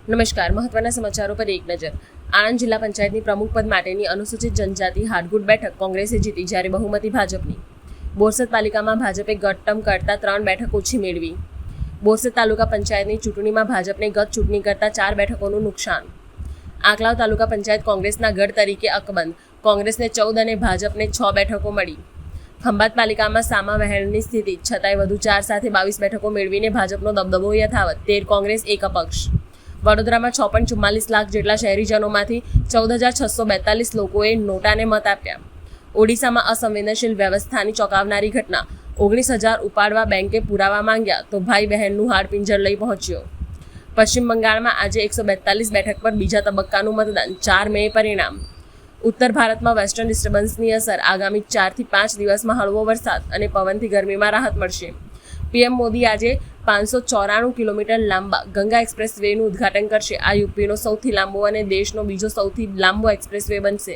નમસ્કાર, મહત્વના સમાચારો પર એક નજર. આણંદ જિલ્લા પંચાયતની પ્રમુખ પદ માટેની અનુસૂચિત જનજાતિ હાડગુડ બેઠક કોંગ્રેસે જીતી, જ્યારે બહુમતી ભાજપની. બોરસદ પાલિકામાં ભાજપે ગત ટર્મ કરતાં 3 બેઠક ઓછી મેળવી. બોરસદ તાલુકા પંચાયતની ચૂંટણીમાં ભાજપને ગત ચૂંટણી કરતાં 4 બેઠકોનું નુકસાન. આંકલાવ તાલુકા પંચાયત કોંગ્રેસના ગઢ તરીકે અકબંધ, કોંગ્રેસને 14 અને ભાજપને 6 બેઠકો મળી. ખંભાત પાલિકામાં સામા વહેણની સ્થિતિ, છતાંય વધુ 4 સાથે 22 બેઠકો મેળવીને ભાજપનો દબદબો યથાવત, 13 કોંગ્રેસ 1 અપક્ષ. વડોદરામાં 6.44 લાખ જેટલા શહેરીજનોમાંથી 14,642 લોકોએ નોટાને મત આપ્યા. ઓડિશામાં અસંવેદનશીલ વ્યવસ્થાની ચોંકાવનારી ઘટના, 19,000 ઉપાડવા બેંકે પુરાવા માંગ્યા તો ભાઈ બહેનનું હાડપિંજર લઈ પહોંચ્યો. પશ્ચિમ બંગાળમાં આજે 142 બેઠક પર બીજા તબક્કાનું મતદાન, 4 મે પરિણામ. ઉત્તર ભારતમાં વેસ્ટર્ન ડિસ્ટર્બન્સની અસર, આગામી 4 થી 5 દિવસમાં હળવો વરસાદ અને પવનથી ગરમીમાં રાહત મળશે. પીએમ મોદી આજે 594 કિલોમીટર લાંબા ગંગા એક્સપ્રેસ વેનું ઉદ્ઘાટન કરશે. આ યુપીનો સૌથી લાંબો અને દેશનો બીજો સૌથી લાંબો એક્સપ્રેસ વે બનશે.